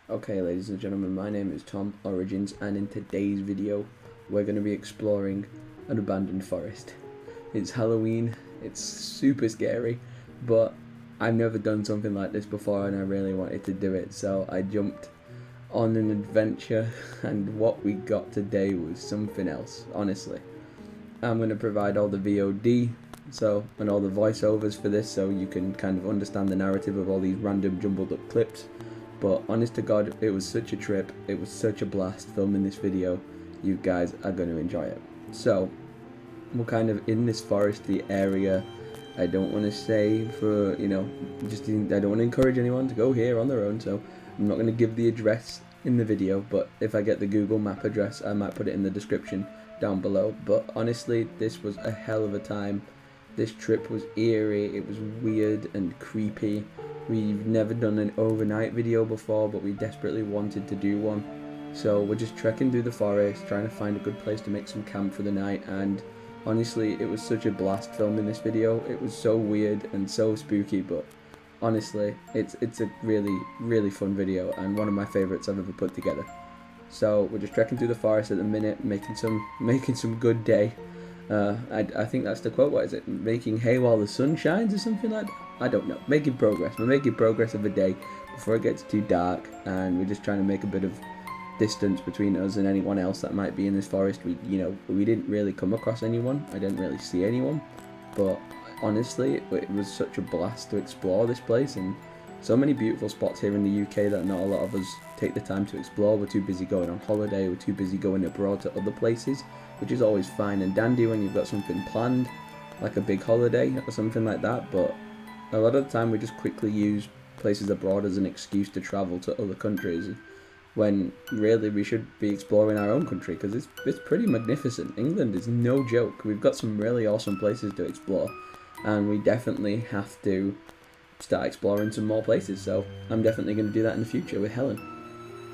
Okay, ladies and gentlemen, my name is Tom Origins, and in today's video we're going to be exploring an abandoned forest. It's Halloween, it's super scary, but I've never done something like this before and I really wanted to do it, so I jumped on an adventure and what we got today was something else, honestly. I'm going to provide all the VOD and all the voiceovers for this so you can kind of understand the narrative of all these random jumbled up clips. But honest to God, it was such a trip, it was such a blast filming this video. You guys are going to enjoy it. So, we're kind of in this foresty area. I don't want to say for, I don't want to encourage anyone to go here on their own, so I'm not going to give the address in the video, but if I get the Google map address, I might put it in the description down below. But honestly, this was a hell of a time. This trip was eerie, it was weird and creepy. We've never done an overnight video before, but we desperately wanted to do one. So we're just trekking through the forest, trying to find a good place to make some camp for the night, and honestly, it was such a blast filming this video. It was so weird and so spooky, but honestly, it's a really, really fun video and one of my favorites I've ever put together. So we're just trekking through the forest at the minute, making some good day. I think that's the quote. What is it? Making hay while the sun shines or something like that? I don't know. Making progress. We're making progress every day before it gets too dark, and we're just trying to make a bit of distance between us and anyone else that might be in this forest. We didn't really come across anyone. I didn't really see anyone, but honestly, it was such a blast to explore this place, and so many beautiful spots here in the UK that not a lot of us take the time to explore. We're too busy going on holiday, we're too busy going abroad to other places, which is always fine and dandy when you've got something planned, like a big holiday or something like that, but a lot of the time we just quickly use places abroad as an excuse to travel to other countries, when really we should be exploring our own country, because it's pretty magnificent. England is no joke. We've got some really awesome places to explore, and we definitely have to start exploring some more places, so I'm definitely going to do that in the future with Helen.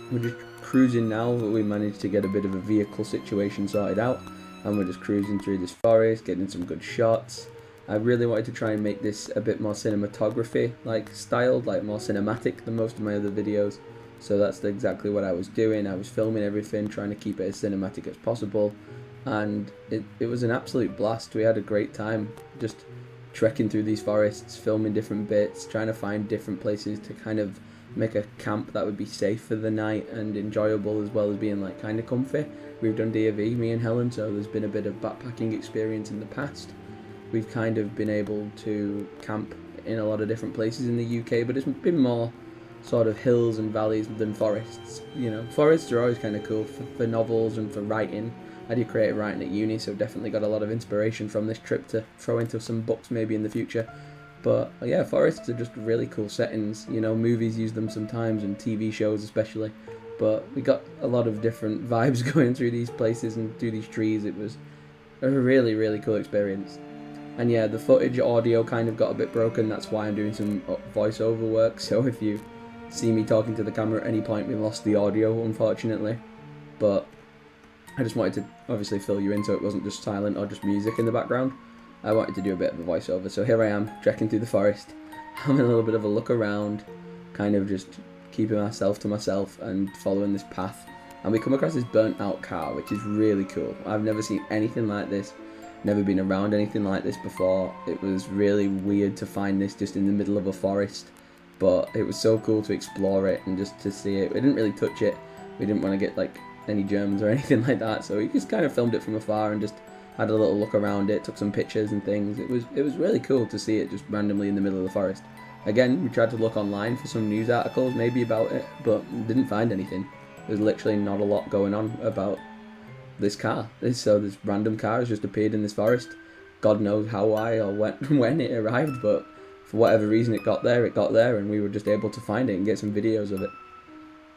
We're just cruising now, but we managed to get a bit of a vehicle situation sorted out, and we're just cruising through this forest, getting some good shots. I really wanted to try and make this a bit more cinematography like styled, like more cinematic than most of my other videos, so that's exactly what I was doing. I was filming everything, trying to keep it as cinematic as possible, and it was an absolute blast. We had a great time just trekking through these forests, filming different bits, trying to find different places to kind of make a camp that would be safe for the night and enjoyable, as well as being like kind of comfy. We've done DAV, me and Helen, so there's been a bit of backpacking experience in the past. We've kind of been able to camp in a lot of different places in the UK, but it's been more sort of hills and valleys than forests. Forests are always kind of cool for novels and for writing. I do creative writing at uni, so definitely got a lot of inspiration from this trip to throw into some books maybe in the future. But yeah, forests are just really cool settings. Movies use them sometimes, and TV shows especially. But we got a lot of different vibes going through these places and through these trees. It was a really, really cool experience. And yeah, the footage audio kind of got a bit broken. That's why I'm doing some voiceover work. So if you see me talking to the camera at any point, we lost the audio, unfortunately. But I just wanted to obviously fill you in so it wasn't just silent or just music in the background. I wanted to do a bit of a voiceover. So here I am, trekking through the forest, having a little bit of a look around, kind of just keeping myself to myself and following this path. And we come across this burnt out car, which is really cool. I've never seen anything like this. Never been around anything like this before. It was really weird to find this just in the middle of a forest, but it was so cool to explore it and just to see it. We didn't really touch it. We didn't want to get like any germs or anything like that, so we just kind of filmed it from afar and just had a little look around it, took some pictures and things. It was really cool to see it just randomly in the middle of the forest. Again, we tried to look online for some news articles maybe about it, but didn't find anything. There's literally not a lot going on about this car. This random car has just appeared in this forest. God knows how, why, or when it arrived, but for whatever reason it got there, and we were just able to find it and get some videos of it.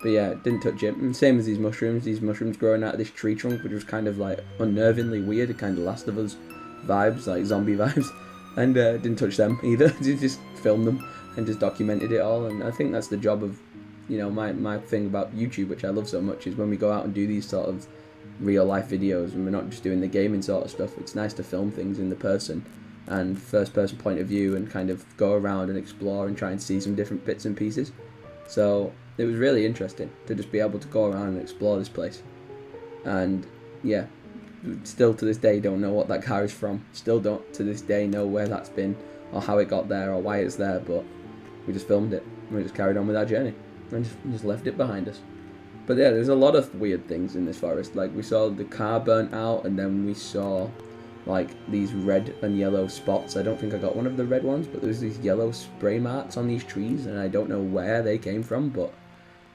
But yeah, didn't touch it. And same as these mushrooms growing out of this tree trunk, which was kind of like unnervingly weird, a kind of Last of Us vibes, like zombie vibes. And didn't touch them either. Just filmed them and just documented it all. And I think that's the job of, my thing about YouTube, which I love so much, is when we go out and do these sort of real life videos and we're not just doing the gaming sort of stuff. It's nice to film things in the person and first person point of view and kind of go around and explore and try and see some different bits and pieces. So it was really interesting to just be able to go around and explore this place. And yeah, still to this day don't know what that car is from. Still don't to this day know where that's been or how it got there or why it's there, but we just filmed it and we just carried on with our journey and just left it behind us. But yeah, there's a lot of weird things in this forest. Like we saw the car burnt out, and then we saw like these red and yellow spots. I don't think I got one of the red ones, but there's these yellow spray marks on these trees, and I don't know where they came from, but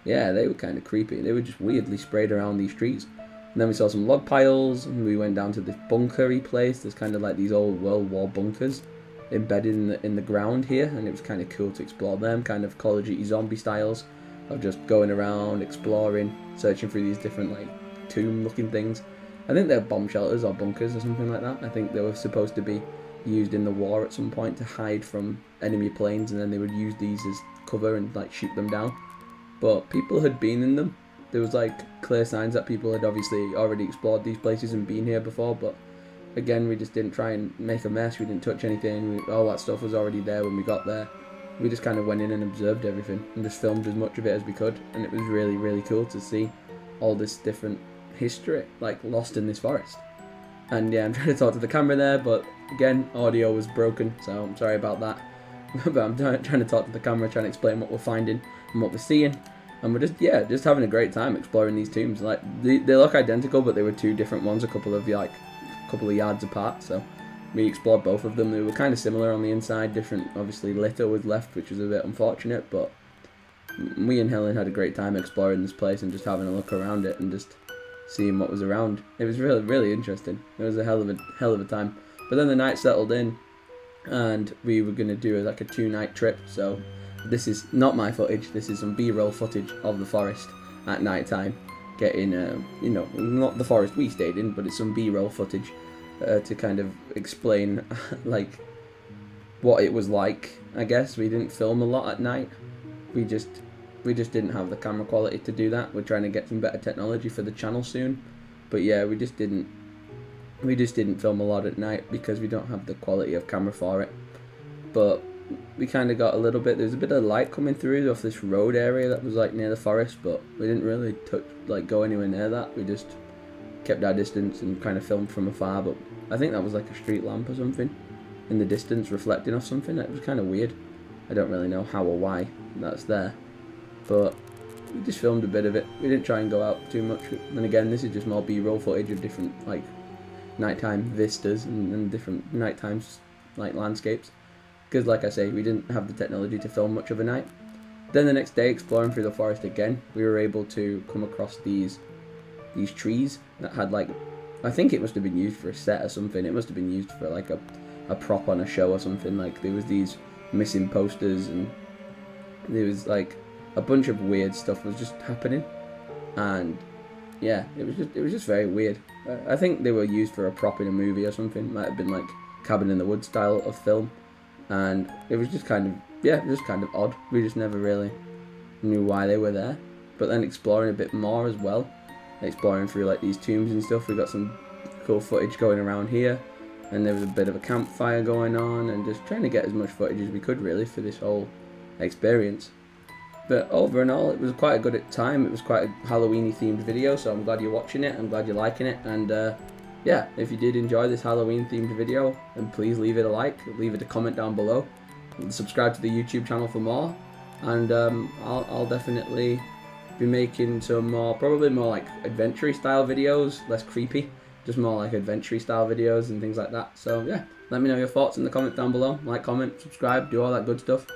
yeah, they were kind of creepy. They were just weirdly sprayed around these trees. And then we saw some log piles, and we went down to this bunkery place. There's kind of like these old World War bunkers embedded in the ground here, and it was kind of cool to explore them, kind of Call of Duty zombie styles of just going around, exploring, searching through these different like tomb-looking things. I think they're bomb shelters or bunkers or something like that. I think they were supposed to be used in the war at some point to hide from enemy planes, and then they would use these as cover and like shoot them down. But people had been in them. There was like clear signs that people had obviously already explored these places and been here before, but again, we just didn't try and make a mess. We didn't touch anything. All that stuff was already there when we got there. We just kind of went in and observed everything and just filmed as much of it as we could, and it was really, really cool to see all this different history like lost in this forest. And yeah, I'm trying to talk to the camera there, but again, audio was broken, so I'm sorry about that. But I'm trying to talk to the camera, trying to explain what we're finding and what we're seeing, and we're just having a great time exploring these tombs. Like they look identical, but they were two different ones, a couple of yards apart. So we explored both of them. They were kind of similar on the inside, different obviously litter was left, which was a bit unfortunate, but me and Helen had a great time exploring this place and just having a look around it and just seeing what was around. It was really, really interesting. It was a hell of a time. But then the night settled in, and we were gonna do like a 2-night trip. So this is not my footage. This is some B-roll footage of the forest at night time. Getting, not the forest we stayed in, but it's some B-roll footage to kind of explain like what it was like. I guess we didn't film a lot at night. We just didn't have the camera quality to do that. We're trying to get some better technology for the channel soon, but yeah, we just didn't film a lot at night because we don't have the quality of camera for it. But we kind of got a little bit. There's a bit of light coming through off this road area that was like near the forest, but we didn't really go anywhere near that. We just kept our distance and kind of filmed from afar. But I think that was like a street lamp or something in the distance reflecting off something. It was kind of weird. I don't really know how or why that's there, but we just filmed a bit of it. We didn't try and go out too much. And again, this is just more B-roll footage of different like nighttime vistas and different nighttime like landscapes. Because like I say, we didn't have the technology to film much of a night. Then the next day, exploring through the forest again, we were able to come across these trees that had like, I think it must have been used for a set or something. It must have been used for like a prop on a show or something. Like there was these missing posters, and there was like a bunch of weird stuff was just happening, and yeah, it was just very weird. I think they were used for a prop in a movie or something. Might have been like Cabin in the Woods style of film, and it was just kind of odd. We just never really knew why they were there. But then exploring a bit more as well, exploring through like these tombs and stuff, we got some cool footage going around here. And there was a bit of a campfire going on, and just trying to get as much footage as we could really for this whole experience. But over and all, it was quite a good time. It was quite a Halloween-y themed video, so I'm glad you're watching it. I'm glad you're liking it. And yeah, if you did enjoy this Halloween themed video, then please leave it a like, leave it a comment down below, and subscribe to the YouTube channel for more. And I'll definitely be making some probably more like adventure style videos, less creepy. Just more like adventure style videos and things like that. So yeah, let me know your thoughts in the comments down below. Like, comment, subscribe, do all that good stuff.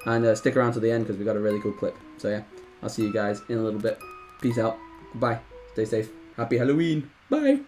And stick around to the end because we got a really cool clip. So yeah, I'll see you guys in a little bit. Peace out. Goodbye. Stay safe. Happy Halloween. Bye.